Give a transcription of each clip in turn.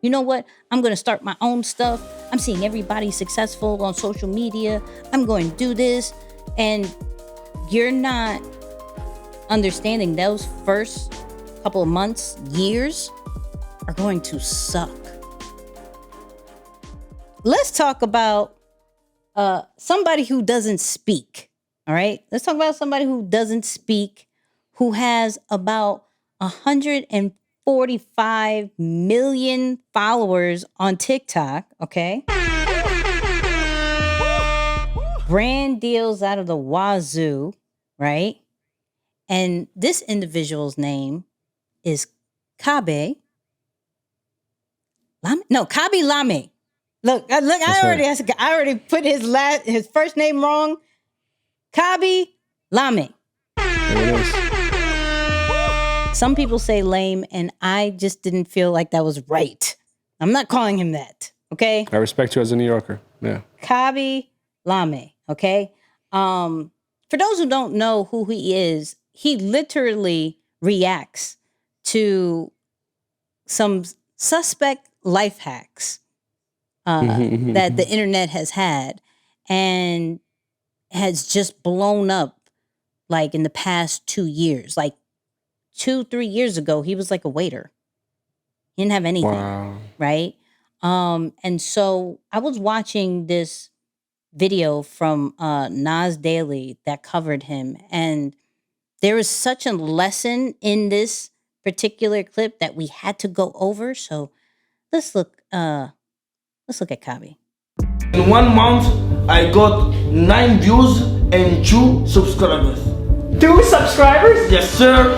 You know what? I'm going to start my own stuff. I'm seeing everybody successful on social media. I'm going to do this. And you're not understanding those first couple of months, years are going to suck. Let's talk about somebody who doesn't speak. All right. Let's talk about somebody who doesn't speak, who has about 145 million followers on TikTok. Okay. Brand deals out of the wazoo. Right. And this individual's name is Khaby. Khaby Lame. Look! I already put his first name wrong. Khaby Lame. There it is. Some people say lame, and I just didn't feel like that was right. I'm not calling him that. Okay. I respect you as a New Yorker. Yeah. Khaby Lame. Okay. For those who don't know who he is, he literally reacts to some suspect life hacks that the internet has had and has just blown up like in the past 2 years. Like 2-3 years ago, he was like a waiter. He didn't have anything. Wow. Right. And so I was watching this video from Nas Daily that covered him, and there was such a lesson in this particular clip that we had to go over. So let's look at Khaby. In 1 month, I got 9 views and 2 subscribers. 2 subscribers? Yes, sir.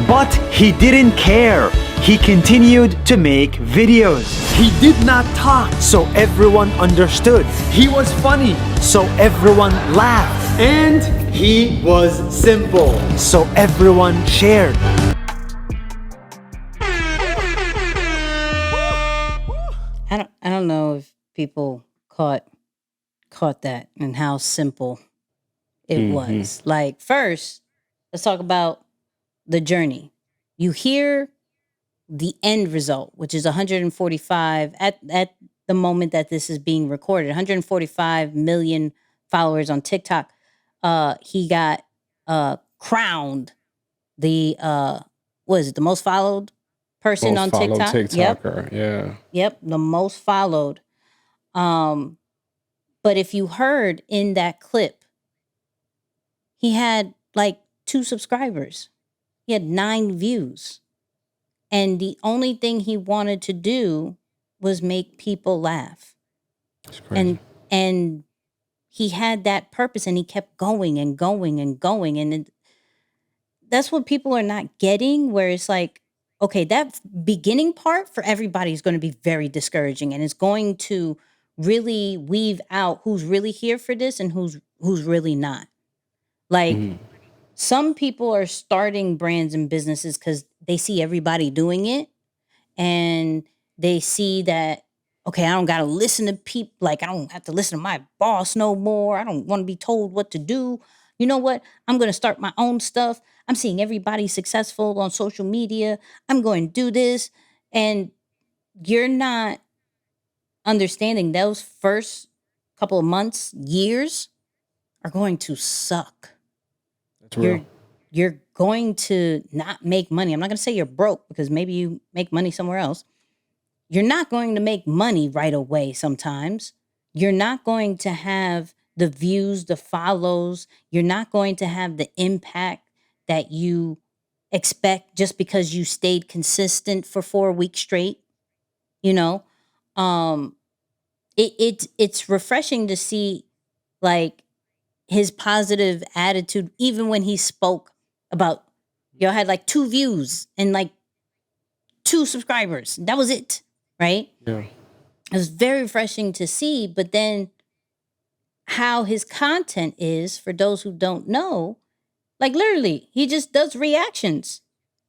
But he didn't care. He continued to make videos. He did not talk, so everyone understood. He was funny, so everyone laughed. And he was simple, so everyone shared. I don't know if people caught that and how simple it was. Like, first, let's talk about the journey. You hear the end result, which is 145 at the moment that this is being recorded, 145 million followers on TikTok. He got crowned the the most followed person on TikTok. TikToker. Yep, the most followed. But if you heard in that clip, he had like 2 subscribers. He had 9 views. And the only thing he wanted to do was make people laugh. That's crazy. And he had that purpose, and he kept going and going and going. And that's what people are not getting, where it's like, okay, that beginning part for everybody is going to be very discouraging, and it's going to really weave out who's really here for this and who's really not. Like, some people are starting brands and businesses because they see everybody doing it, and they see that, okay, I don't got to listen to people. Like, I don't have to listen to my boss no more. I don't want to be told what to do. You know what? I'm going to start my own stuff. I'm seeing everybody successful on social media. I'm going to do this. And you're not understanding those first couple of months, years are going to suck. That's real. You're going to not make money. I'm not going to say you're broke, because maybe you make money somewhere else. You're not going to make money right away sometimes. You're not going to have the views, the follows. You're not going to have the impact that you expect just because you stayed consistent for 4 weeks straight. You know, it's refreshing to see like his positive attitude, even when he spoke about, y'all had like 2 views and like 2 subscribers. That was it, right? Yeah. It was very refreshing to see. But then how his content is, for those who don't know, like literally, he just does reactions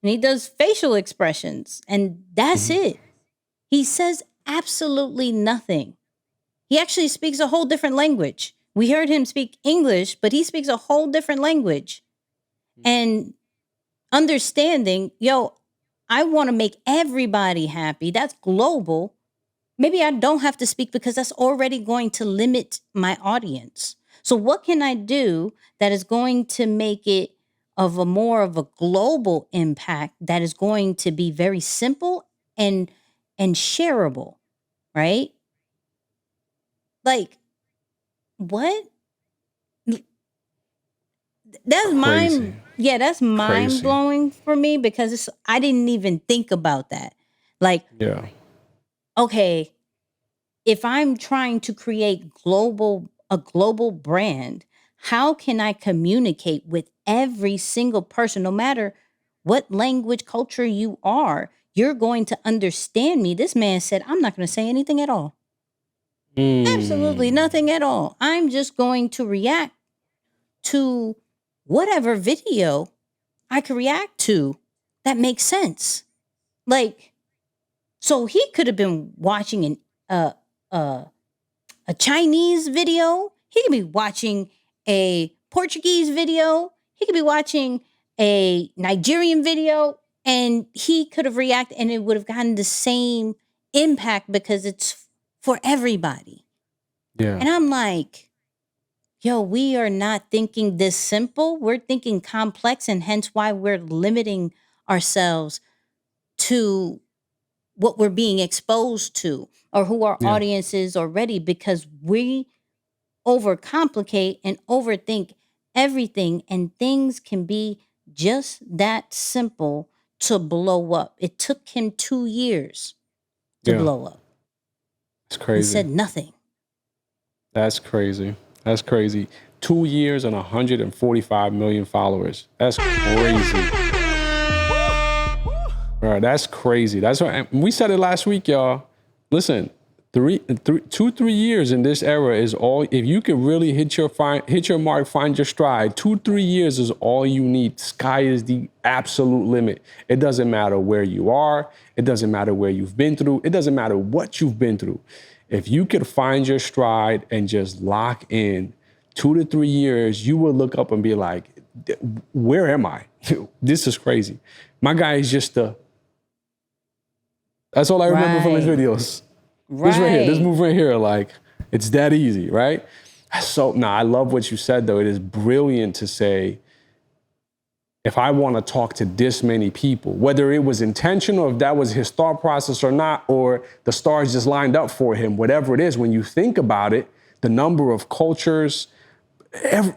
and he does facial expressions, and that's it. He says absolutely nothing. He actually speaks a whole different language. We heard him speak English, but he speaks a whole different language. And understanding, I want to make everybody happy. That's global. Maybe I don't have to speak because that's already going to limit my audience. So what can I do that is going to make it of a more of a global impact that is going to be very simple and shareable, right? Like what? That's Crazy. that's mind Crazy. blowing for me because I didn't even think about that. Like, Yeah. okay, if I'm trying to create a global brand, how can I communicate with every single person, no matter what language, culture you are? You're going to understand me. This man said, I'm not going to say anything at all. Absolutely nothing at all. I'm just going to react to whatever video I could react to that makes sense. Like, so he could have been watching a Chinese video. He could be watching a Portuguese video. He could be watching a Nigerian video, and he could have reacted, and it would have gotten the same impact because it's for everybody. Yeah. And I'm like, yo, we are not thinking this simple. We're thinking complex, and hence why we're limiting ourselves to what we're being exposed to or who our Yeah. audience is already, because we overcomplicate and overthink everything, and things can be just that simple to blow up. It took him 2 years to Yeah. blow up It's and crazy. said nothing. That's crazy. That's crazy. 2 years and 145 million followers. That's crazy. All right, that's crazy. That's what we said it last week, y'all. Listen, 2-3 years in this era is all. If you can really hit your mark, find your stride. 2-3 years is all you need. Sky is the absolute limit. It doesn't matter where you are. It doesn't matter where you've been through. It doesn't matter what you've been through. If you could find your stride and just lock in, 2 to 3 years, you will look up and be like, where am I? This is crazy. My guy is just that's all I remember from his videos. This right here, this move right here, like, it's that easy, right? So, I love what you said, though. It is brilliant to say, if I want to talk to this many people, whether it was intentional, if that was his thought process or not, or the stars just lined up for him, whatever it is, when you think about it, the number of cultures,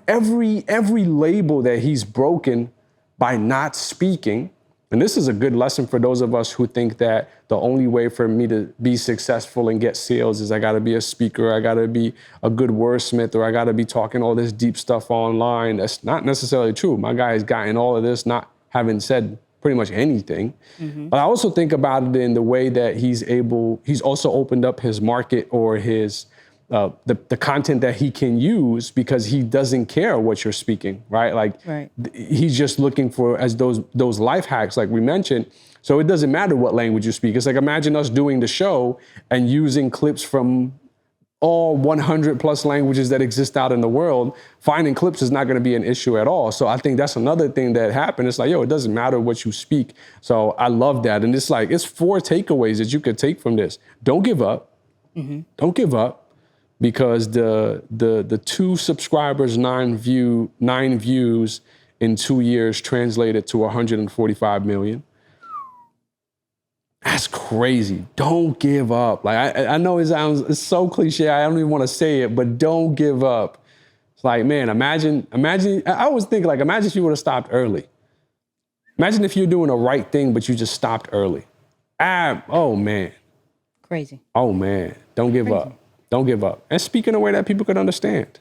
every label that he's broken by not speaking. And this is a good lesson for those of us who think that the only way for me to be successful and get sales is I got to be a speaker, I got to be a good wordsmith, or I got to be talking all this deep stuff online. That's not necessarily true. My guy has gotten all of this not having said pretty much anything. Mm-hmm. But I also think about it in the way that he's also opened up his market or his the content that he can use, because he doesn't care what you're speaking, right? Like, he's just looking for as those life hacks, like we mentioned. So it doesn't matter what language you speak. It's like, imagine us doing the show and using clips from all 100 plus languages that exist out in the world. Finding clips is not going to be an issue at all. So I think that's another thing that happened. It's like, yo, it doesn't matter what you speak. So I love that. And it's like, it's 4 takeaways that you could take from this. Don't give up. Mm-hmm. Don't give up. Because the 2 subscribers, 9 views in 2 years translated to 145 million. That's crazy. Don't give up. Like, I know it's so cliche. I don't even want to say it, but don't give up. It's like, man, imagine. I always think, like, imagine if you would have stopped early. Imagine if you're doing the right thing, but you just stopped early. Oh man. Crazy. Oh man. Don't give up. Don't give up. And speak in a way that people could understand.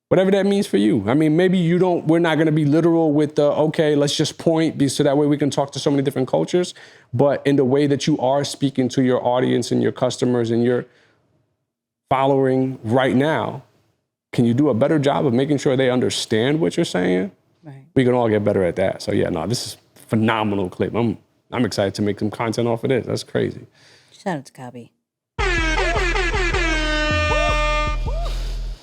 Whatever that means for you. I mean, maybe we're not going to be literal with okay, let's just point, so that way we can talk to so many different cultures. But in the way that you are speaking to your audience and your customers and your following right now, can you do a better job of making sure they understand what you're saying? Right. We can all get better at that. So yeah, this is a phenomenal clip. I'm excited to make some content off of this. That's crazy. Shout out to Khaby.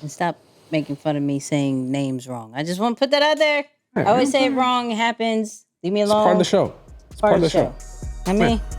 And stop making fun of me saying names wrong. I just want to put that out there. I always say it wrong. It happens. Leave me alone. It's part of the show. It's part of the show. I mean.